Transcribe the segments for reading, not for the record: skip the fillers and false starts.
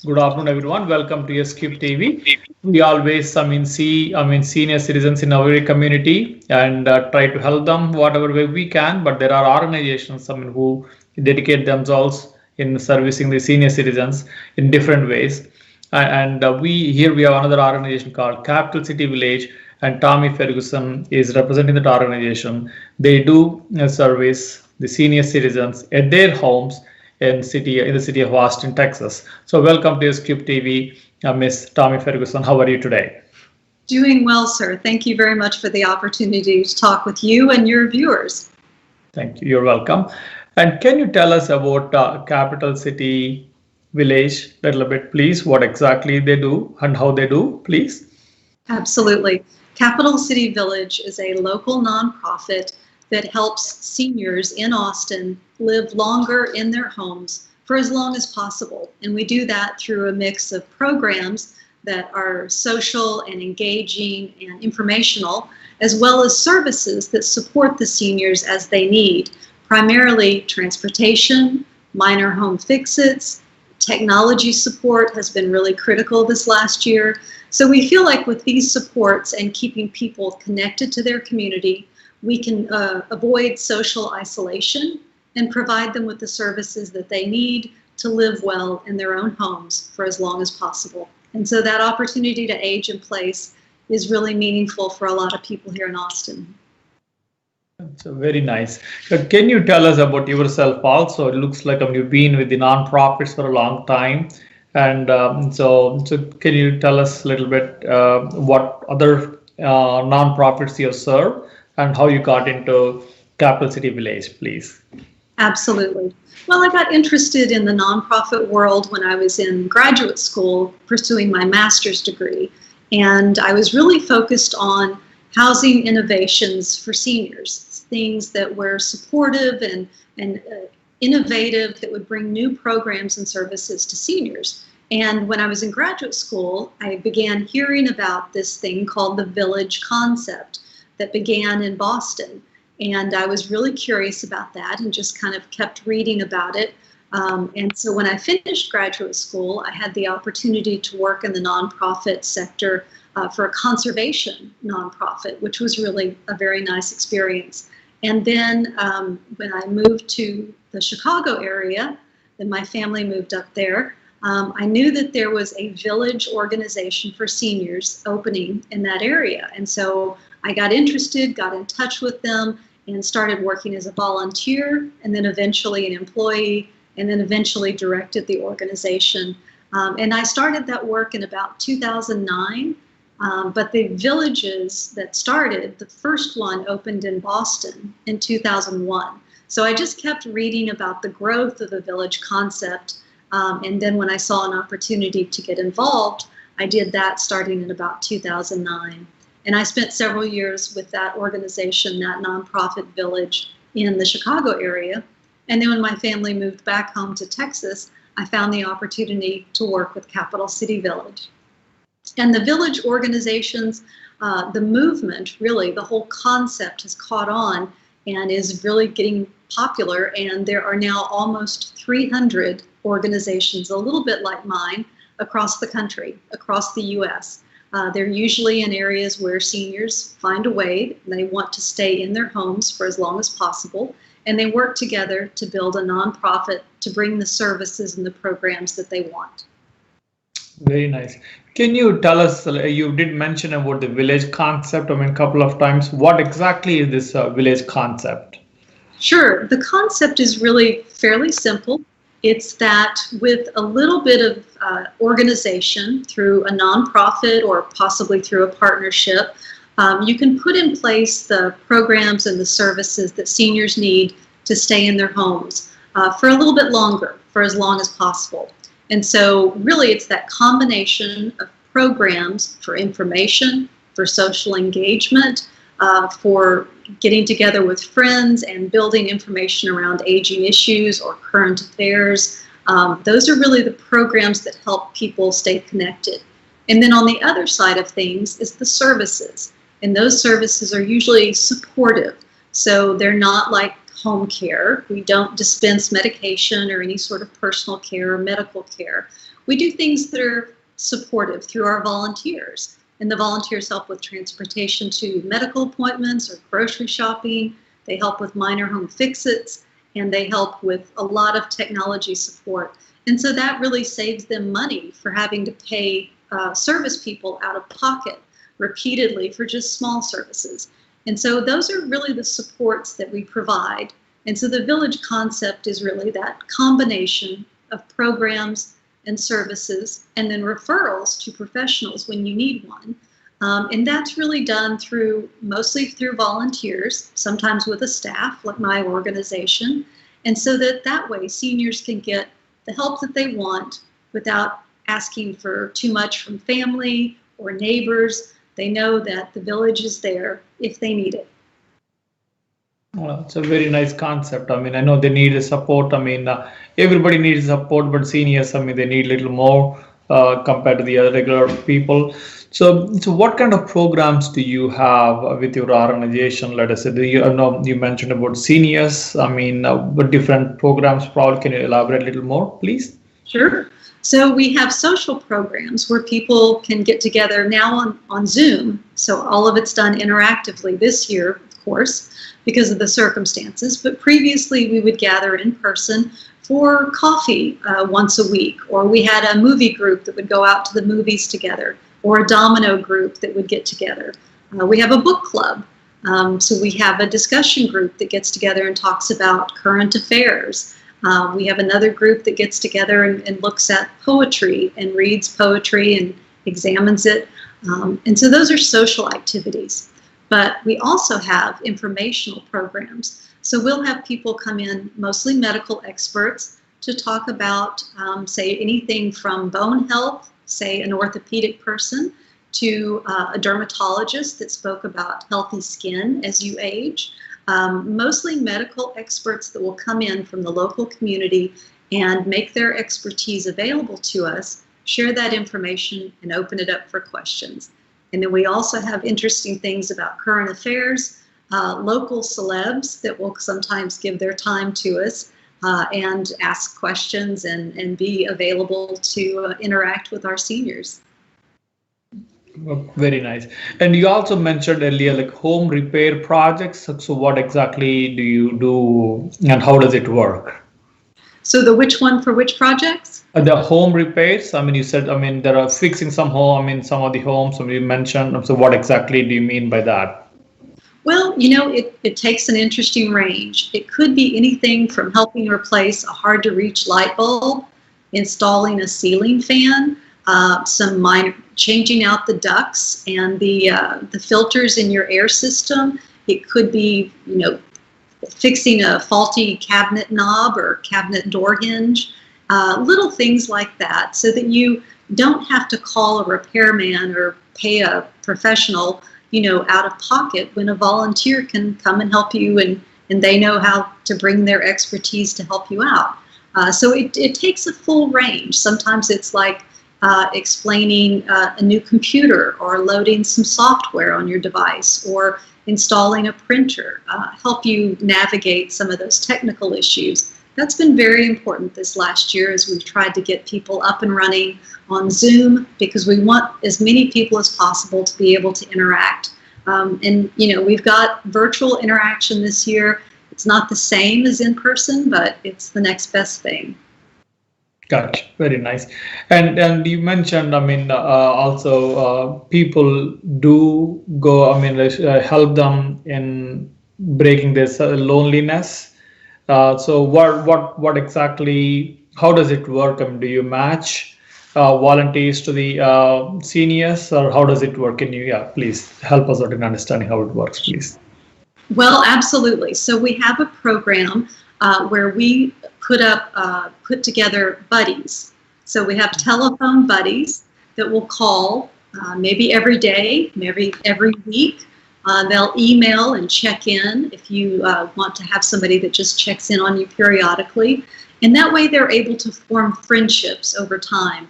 Good afternoon, everyone. Welcome to Scubetv. We always, senior citizens in our community and try to help them whatever way we can. But there are organizations, who dedicate themselves in servicing the senior citizens in different ways. We have another organization called Capital City Village, and Tommi Ferguson is representing that organization. They do service the senior citizens at their homes in the city of Austin, Texas. So welcome to Scube TV, Miss Tommi Ferguson. How are you today? Doing well, sir. Thank you very much for the opportunity to talk with you and your viewers. Thank you. You're welcome. And can you tell us about Capital City Village a little bit, please? What exactly they do and how they do, please? Absolutely. Capital City Village is a local nonprofit that helps seniors in Austin live longer in their homes for as long as possible. And we do that through a mix of programs that are social and engaging and informational, as well as services that support the seniors as they need, primarily transportation, minor home fix-its. Technology support has been really critical this last year. So we feel like with these supports and keeping people connected to their community, we can avoid social isolation and provide them with the services that they need to live well in their own homes for as long as possible. And so that opportunity to age in place is really meaningful for a lot of people here in Austin. So very nice. Can you tell us about yourself also? It looks like you've been with the nonprofits for a long time. And so can you tell us a little bit what other nonprofits you serve and how you got into Capital City Village, please? Absolutely. Well, I got interested in the nonprofit world when I was in graduate school pursuing my master's degree. And I was really focused on housing innovations for seniors, things that were supportive and innovative that would bring new programs and services to seniors. And when I was in graduate school, I began hearing about this thing called the village concept that began in Boston. And I was really curious about that and just kind of kept reading about it. And so when I finished graduate school, I had the opportunity to work in the nonprofit sector for a conservation nonprofit, which was really a very nice experience. And then when I moved to the Chicago area, then my family moved up there, I knew that there was a village organization for seniors opening in that area. And so I got interested, got in touch with them, and started working as a volunteer, and then eventually an employee, and then eventually directed the organization. And I started that work in about 2009, but the villages that started, the first one opened in Boston in 2001. So I just kept reading about the growth of the village concept, and then when I saw an opportunity to get involved, I did that starting in about 2009. And I spent several years with that organization, that nonprofit village in the Chicago area. And then when my family moved back home to Texas, I found the opportunity to work with Capital City Village. And the village organizations, the movement, really, the whole concept has caught on and is really getting popular. And there are now almost 300 organizations, a little bit like mine, across the country, across the U.S. They're usually in areas where seniors find a way. They want to stay in their homes for as long as possible, and they work together to build a nonprofit to bring the services and the programs that they want. Very nice. Can you tell us, you did mention about the village concept, a couple of times. What exactly is this village concept? Sure. The concept is really fairly simple. It's that with a little bit of organization through a nonprofit or possibly through a partnership, you can put in place the programs and the services that seniors need to stay in their homes for a little bit longer, for as long as possible. And so really it's that combination of programs for information, for social engagement, for getting together with friends and building information around aging issues or current affairs. Those are really the programs that help people stay connected. And then on the other side of things is the services. And those services are usually supportive. So they're not like home care. We don't dispense medication or any sort of personal care or medical care. we do things that are supportive through our volunteers. And the volunteers help with transportation to medical appointments or grocery shopping. They help with minor home fix-its, and they help with a lot of technology support. And so that really saves them money for having to pay service people out of pocket repeatedly for just small services. And so those are really the supports that we provide. And so the village concept is really that combination of programs and services, and then referrals to professionals when you need one. And that's really done mostly through volunteers, sometimes with a staff like my organization. And so that way seniors can get the help that they want without asking for too much from family or neighbors. They know that the village is there if they need it. Well, it's a very nice concept. I mean, I know they need the support. I mean, everybody needs support, but seniors, I mean, they need a little more compared to the other regular people. So what kind of programs do you have with your organization? Let us say, you mentioned about seniors. I mean, what different programs? Probably, can you elaborate a little more, please? Sure. So we have social programs where people can get together now on Zoom. So all of it's done interactively this year, of course, because of the circumstances. But previously we would gather in person for coffee once a week, or we had a movie group that would go out to the movies together, or a domino group that would get together. We have a book club. So we have a discussion group that gets together and talks about current affairs. We have another group that gets together and looks at poetry and reads poetry and examines it. And so those are social activities. But we also have informational programs. So we'll have people come in, mostly medical experts, to talk about, say, anything from bone health, say an orthopedic person, to a dermatologist that spoke about healthy skin as you age. Mostly medical experts that will come in from the local community and make their expertise available to us, share that information, and open it up for questions. And then we also have interesting things about current affairs, local celebs that will sometimes give their time to us and ask questions and be available to interact with our seniors. Very nice. And you also mentioned earlier like home repair projects. So what exactly do you do and how does it work? So the which one for which projects? The home repairs. I mean, you said, I mean, there are fixing some home, I mean, some of the homes, you mentioned. So what exactly do you mean by that? Well, you know, it takes an interesting range. It could be anything from helping replace a hard to reach light bulb, installing a ceiling fan, some minor changing out the ducts and the filters in your air system. It could be, you know, fixing a faulty cabinet knob or cabinet door hinge, little things like that, so that you don't have to call a repairman or pay a professional, you know, out of pocket, when a volunteer can come and help you, and they know how to bring their expertise to help you out. So it takes a full range. Sometimes it's like explaining a new computer, or loading some software on your device, or installing a printer, help you navigate some of those technical issues. That's been very important this last year as we've tried to get people up and running on Zoom, because we want as many people as possible to be able to interact. And, you know, we've got virtual interaction this year. It's not the same as in person, but it's the next best thing. Gotcha. Very nice. And you mentioned, I mean, also people do go, I mean, help them in breaking this loneliness. So what exactly, how does it work? I mean, do you match volunteers to the seniors, or how does it work? Can you, please help us out in understanding how it works, please? Well, absolutely. So we have a program where we put together buddies. So we have telephone buddies that will call maybe every day, maybe every week. They'll email and check in if you want to have somebody that just checks in on you periodically. And that way they're able to form friendships over time,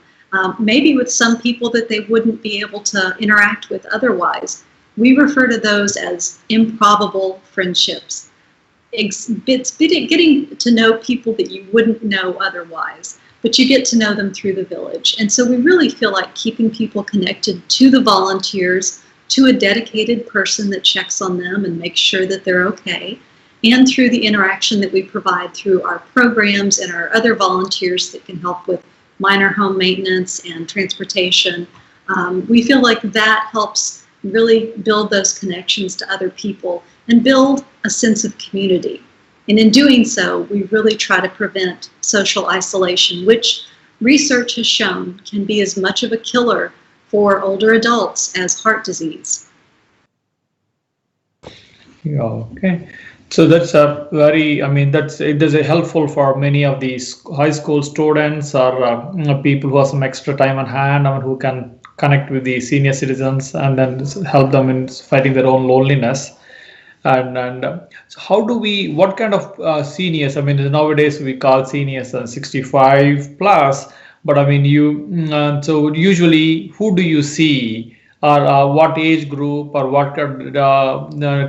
maybe with some people that they wouldn't be able to interact with otherwise. We refer to those as improbable friendships. It's getting to know people that you wouldn't know otherwise. but you get to know them through the village. And so we really feel like keeping people connected to the volunteers, to a dedicated person that checks on them and makes sure that they're okay, and through the interaction that we provide through our programs and our other volunteers that can help with minor home maintenance and transportation. We feel like that helps really build those connections to other people and build a sense of community. And in doing so, we really try to prevent social isolation, which research has shown can be as much of a killer for older adults as heart disease. Yeah, okay. So that's a very, I mean, it is helpful for many of these high school students or people who have some extra time on hand, who can connect with the senior citizens and then help them in fighting their own loneliness. And so how do we, what kind of seniors, I mean, nowadays we call seniors 65 plus, but I mean, so usually who do you see? Or what age group or what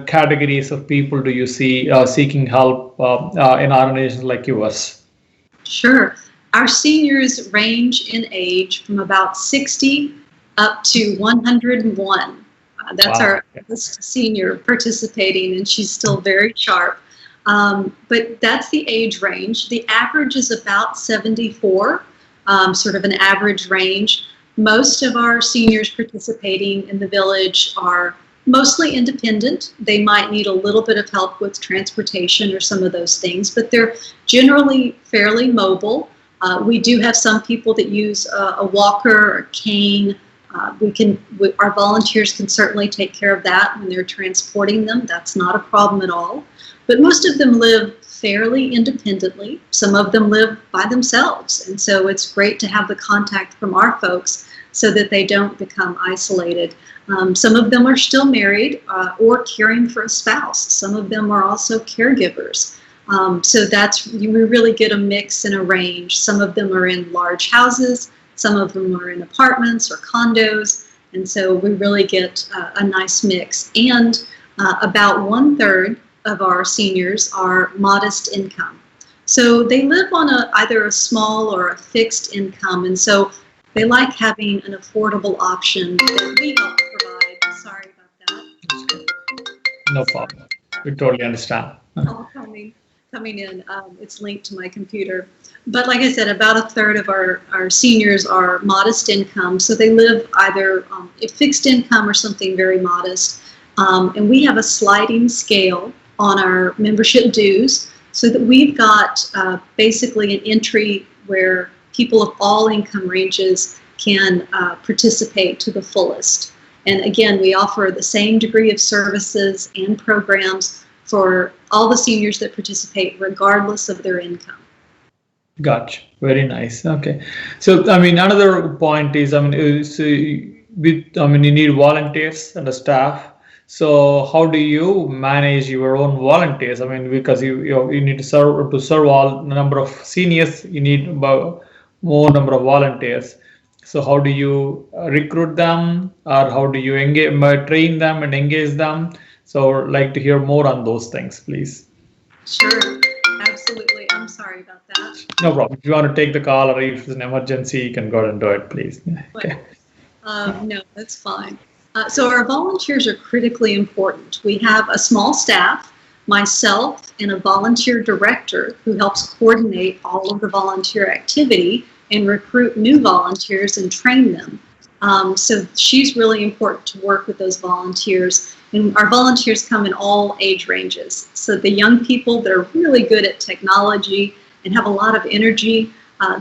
categories of people do you see seeking help in organizations like yours? Sure. Our seniors range in age from about 60 up to 101. That's wow. Our oldest senior participating, and she's still very sharp. But that's the age range. The average is about 74, sort of an average range. Most of our seniors participating in the village are mostly independent. They might need a little bit of help with transportation or some of those things, but they're generally fairly mobile. We do have some people that use a walker or a cane. Our volunteers can certainly take care of that when they're transporting them. That's not a problem at all. But most of them live fairly independently. Some of them live by themselves. And so it's great to have the contact from our folks so that they don't become isolated. Some of them are still married or caring for a spouse. Some of them are also caregivers. So we really get a mix and a range. Some of them are in large houses. Some of them are in apartments or condos. And so we really get a nice mix. And about 1/3 of our seniors are modest income. So they live on either a small or a fixed income. And so they like having an affordable option that we help provide. Sorry about that. No problem. We totally understand. All coming in. It's linked to my computer. But like I said, about 1/3 of our seniors are modest income. So they live either a fixed income or something very modest. And we have a sliding scale on our membership dues so that we've got basically an entry where people of all income ranges can participate to the fullest. And again, we offer the same degree of services and programs for all the seniors that participate regardless of their income. Gotcha. Very nice. Okay. So, I mean, another point is, you need volunteers and a staff. So how do you manage your own volunteers? I mean, because you need to serve all number of seniors, you need about more number of volunteers. So how do you recruit them, or how do you train them and engage them? So I'd like to hear more on those things, please. Sure, absolutely. I'm sorry about that. No problem. If you want to take the call or if it's an emergency, you can go ahead and do it, please. Okay. No, that's fine. So our volunteers are critically important. We have a small staff, myself and a volunteer director who helps coordinate all of the volunteer activity and recruit new volunteers and train them. So she's really important to work with those volunteers. And our volunteers come in all age ranges. So the young people that are really good at technology and have a lot of energy,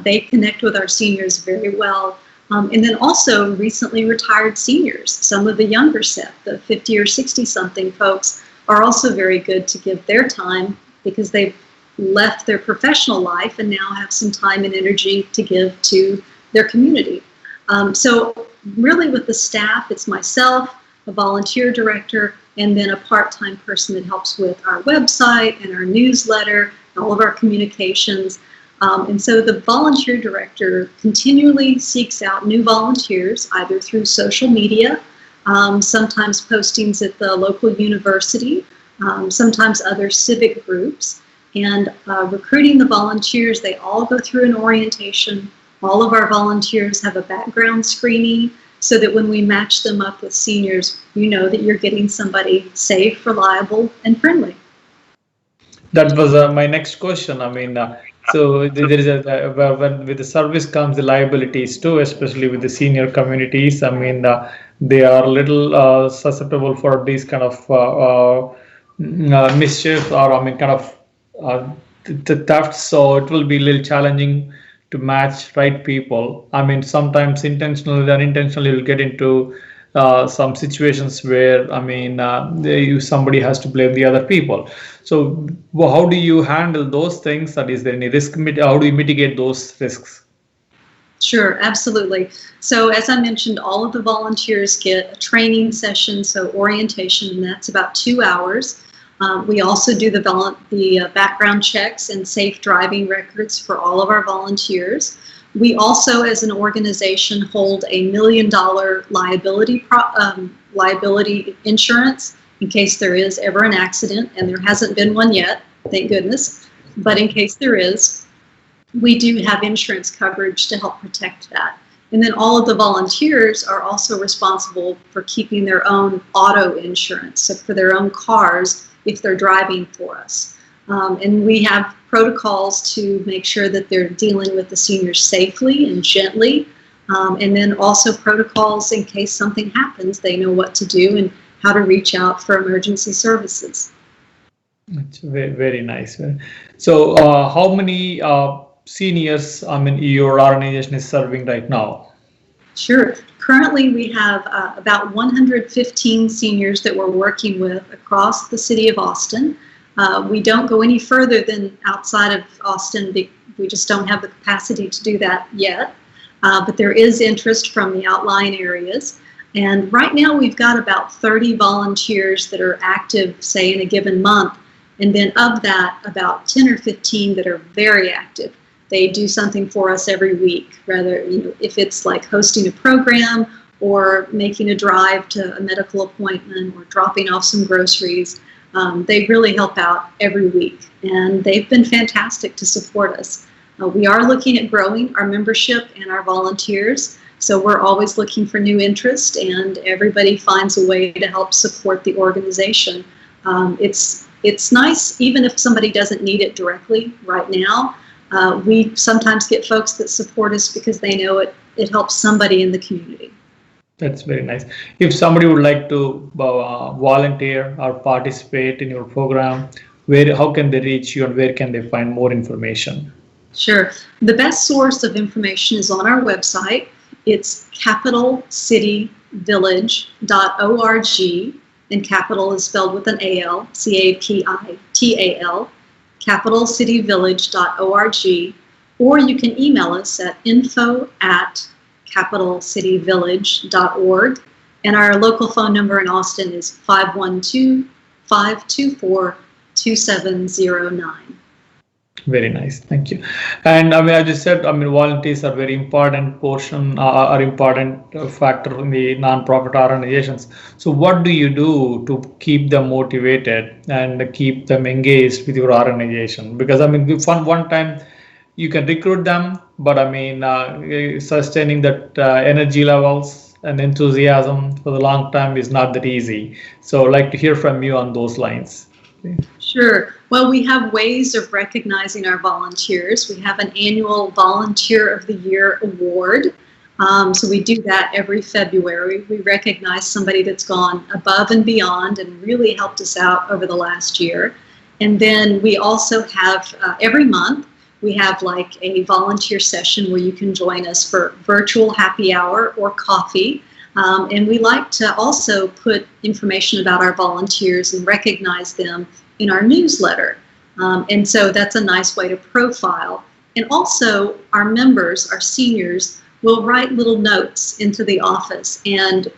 they connect with our seniors very well. And then also recently retired seniors. Some of the younger set, the 50 or 60 something folks, are also very good to give their time because they've left their professional life and now have some time and energy to give to their community. So really with the staff, it's myself, a volunteer director, and then a part-time person that helps with our website and our newsletter, all of our communications. And so the volunteer director continually seeks out new volunteers, either through social media, sometimes postings at the local university, sometimes other civic groups. and recruiting the volunteers. They all go through an orientation. All of our volunteers have a background screening so that when we match them up with seniors, you know that you're getting somebody safe, reliable, and friendly. That was my next question. I mean, so there is when with the service comes the liabilities too, especially with the senior communities. I mean, they are a little susceptible for these kind of mischief, or I mean, kind of the theft. So it will be a little challenging to match right people. I mean, sometimes intentionally or unintentionally, you'll get into some situations where I mean, somebody has to blame the other people. So how do you handle those things? That is there any risk? How do you mitigate those risks? Sure, absolutely. So as I mentioned, all of the volunteers get a training session, so orientation, and that's about 2 hours. We also do the background checks and safe driving records for all of our volunteers. We also, as an organization, hold $1 million liability insurance in case there is ever an accident, and there hasn't been one yet, thank goodness. But in case there is, we do have insurance coverage to help protect that. And then all of the volunteers are also responsible for keeping their own auto insurance, so for their own cars if they're driving for us. And we have protocols to make sure that they're dealing with the seniors safely and gently. And then also protocols in case something happens, they know what to do and how to reach out for emergency services. That's very, very nice. So how many seniors, I mean, your organization is serving right now? Sure. Currently, we have about 115 seniors that we're working with across the city of Austin. We don't go any further than outside of Austin. We just don't have the capacity to do that yet. But there is interest from the outlying areas. And right now, we've got about 30 volunteers that are active, say, in a given month. And then of that, about 10 or 15 that are very active. They do something for us every week, rather, if it's like hosting a program or making a drive to a medical appointment or dropping off some groceries. They really help out every week, and they've been fantastic to support us. We are looking at growing our membership and our volunteers, so we're always looking for new interest, and everybody finds a way to help support the organization. It's nice, even if somebody doesn't need it directly right now. We sometimes get folks that support us because they know it helps somebody in the community. That's very nice. If somebody would like to volunteer or participate in your program, how can they reach you and where can they find more information? Sure. The best source of information is on our website. It's capitalcityvillage.org, and capital is spelled with an A-L, C-A-P-I-T-A-L, capitalcityvillage.org, or you can email us at info@capitalcityvillage.org, and our local phone number in Austin is 512-524-2709. Very nice, thank you. And I mean, as you said, I mean, volunteers are very important portion, are important factor in the nonprofit organizations. So what do you do to keep them motivated and keep them engaged with your organization? Because I mean, one time you can recruit them, but I mean, sustaining that energy levels and enthusiasm for the long time is not that easy. So I'd like to hear from you on those lines. Sure. Well, we have ways of recognizing our volunteers. We have an annual Volunteer of the Year award. So we do that every February. We recognize somebody that's gone above and beyond and really helped us out over the last year. And then we also have every month, we have like a volunteer session where you can join us for virtual happy hour or coffee. And we like to also put information about our volunteers and recognize them in our newsletter. And so that's a nice way to profile. And also our members, our seniors, will write little notes into the office and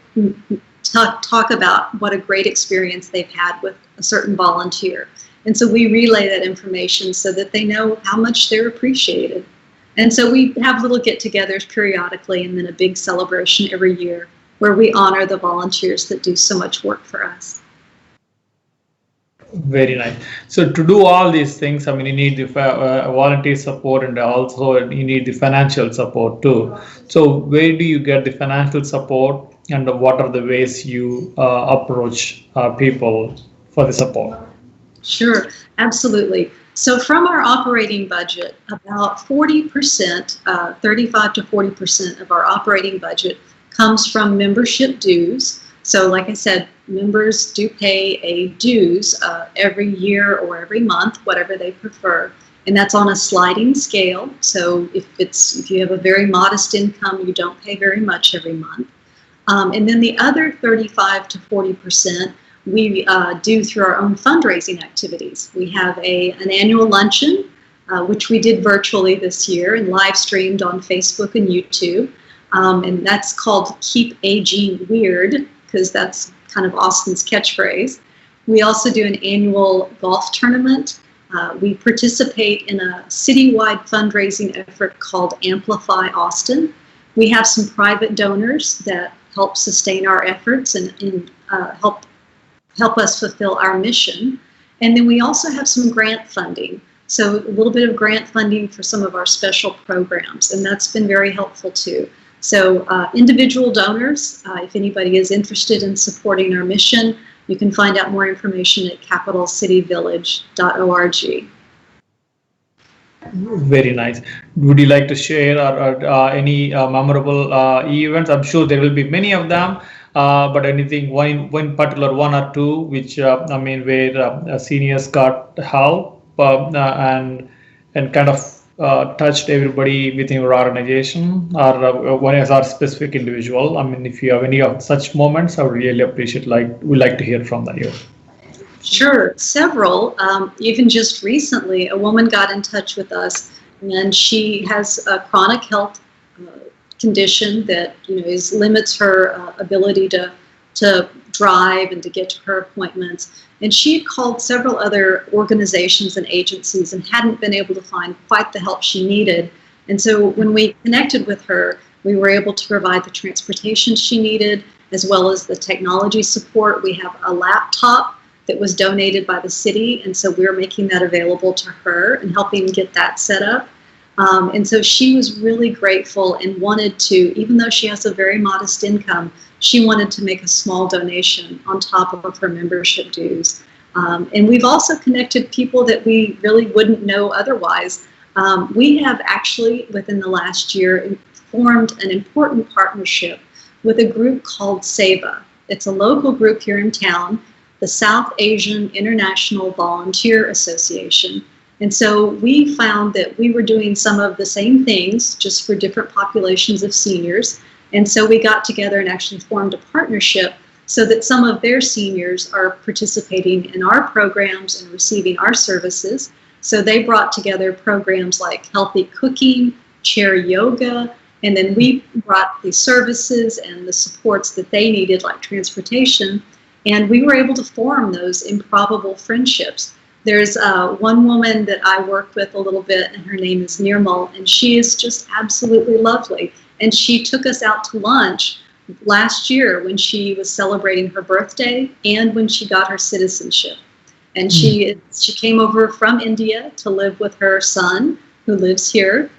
talk about what a great experience they've had with a certain volunteer. And so we relay that information so that they know how much they're appreciated. And so we have little get-togethers periodically and then a big celebration every year where we honor the volunteers that do so much work for us. Very nice. So to do all these things, I mean, you need the volunteer support, and also you need the financial support too. So where do you get the financial support, and what are the ways you approach people for the support? Sure, absolutely. So from our operating budget, about 40%, 35 to 40% of our operating budget comes from membership dues. So like I said, members do pay a dues every year or every month, whatever they prefer. And that's on a sliding scale. So if you have a very modest income, you don't pay very much every month. And then the other 35 to 40% we do through our own fundraising activities. We have an annual luncheon, which we did virtually this year and live streamed on Facebook and YouTube. And that's called Keep Aging Weird, because that's kind of Austin's catchphrase. We also do an annual golf tournament. We participate in a citywide fundraising effort called Amplify Austin. We have some private donors that help sustain our efforts and help us fulfill our mission. And then we also have some grant funding. So a little bit of grant funding for some of our special programs, and that's been very helpful too. So individual donors, if anybody is interested in supporting our mission, you can find out more information at capitalcityvillage.org. Very nice. Would you like to share any memorable events? I'm sure there will be many of them, but anything, one particular one or two, which where seniors got help and kind of touched everybody within your organization, or one as our specific individual. I mean, if you have any of such moments, I would really appreciate. We'd like to hear from you. Sure, several. Even just recently, a woman got in touch with us, and she has a chronic health condition that limits her ability to drive and to get to her appointments. And she had called several other organizations and agencies and hadn't been able to find quite the help she needed. And so when we connected with her, we were able to provide the transportation she needed, as well as the technology support. We have a laptop that was donated by the city, and so we're making that available to her and helping get that set up. And so she was really grateful and wanted to, even though she has a very modest income, she wanted to make a small donation on top of her membership dues. And we've also connected people that we really wouldn't know otherwise. We have actually, within the last year, formed an important partnership with a group called SEVA. It's a local group here in town, the South Asian International Volunteer Association. And so we found that we were doing some of the same things, just for different populations of seniors. And so we got together and actually formed a partnership so that some of their seniors are participating in our programs and receiving our services. So they brought together programs like healthy cooking, chair yoga, and then we brought the services and the supports that they needed, like transportation. And we were able to form those improbable friendships. There's one woman that I work with a little bit, and her name is Nirmal, and she is just absolutely lovely. And she took us out to lunch last year when she was celebrating her birthday and when she got her citizenship. And she came over from India to live with her son, who lives here.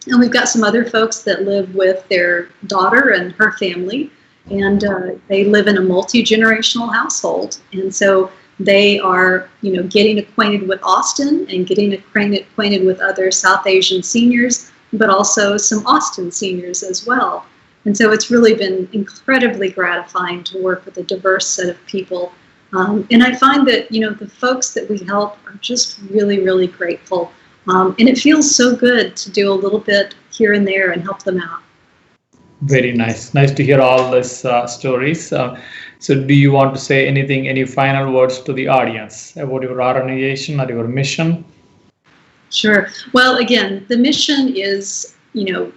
And we've got some other folks that live with their daughter and her family. And they live in a multi-generational household. And so they are, getting acquainted with Austin and getting acquainted with other South Asian seniors, but also some Austin seniors as well. And so it's really been incredibly gratifying to work with a diverse set of people. And I find that, the folks that we help are just really, really grateful. And it feels so good to do a little bit here and there and help them out. Very nice. Nice to hear all these stories. So do you want to say anything, any final words to the audience about your organization or your mission? Sure. Well, again, the mission is,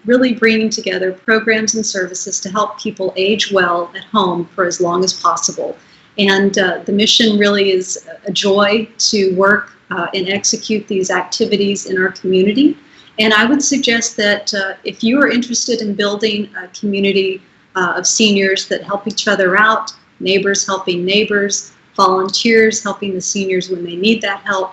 really bringing together programs and services to help people age well at home for as long as possible. And the mission really is a joy to work and execute these activities in our community. And I would suggest that if you are interested in building a community of seniors that help each other out, neighbors helping neighbors, volunteers helping the seniors when they need that help.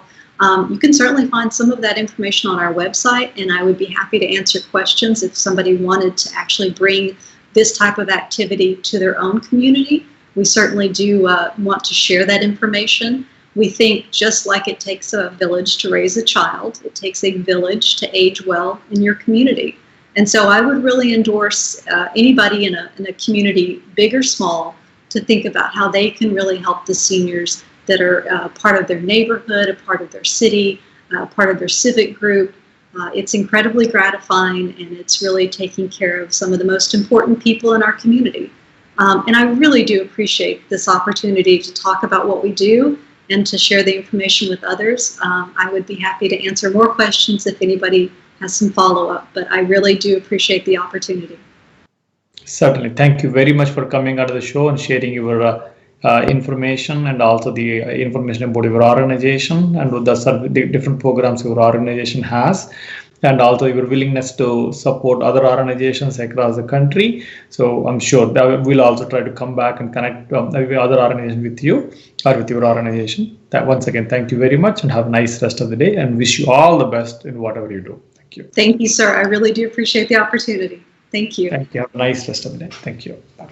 You can certainly find some of that information on our website, and I would be happy to answer questions if somebody wanted to actually bring this type of activity to their own community. We certainly do want to share that information. We think just like it takes a village to raise a child, it takes a village to age well in your community. And so I would really endorse anybody in a community, big or small, to think about how they can really help the seniors that are part of their neighborhood, a part of their city, part of their civic group. It's incredibly gratifying, and it's really taking care of some of the most important people in our community. And I really do appreciate this opportunity to talk about what we do and to share the information with others. I would be happy to answer more questions if anybody has some follow-up, but I really do appreciate the opportunity. Certainly. Thank you very much for coming onto the show and sharing your information, and also the information about your organization and the different programs your organization has, and also your willingness to support other organizations across the country. So I'm sure that we'll also try to come back and connect with other organizations with you or with your organization. That once again, thank you very much, and have a nice rest of the day, and wish you all the best in whatever you do. Thank you. Thank you, sir. I really do appreciate the opportunity. Thank you. Thank you. Have a nice rest of the day. Thank you. Bye.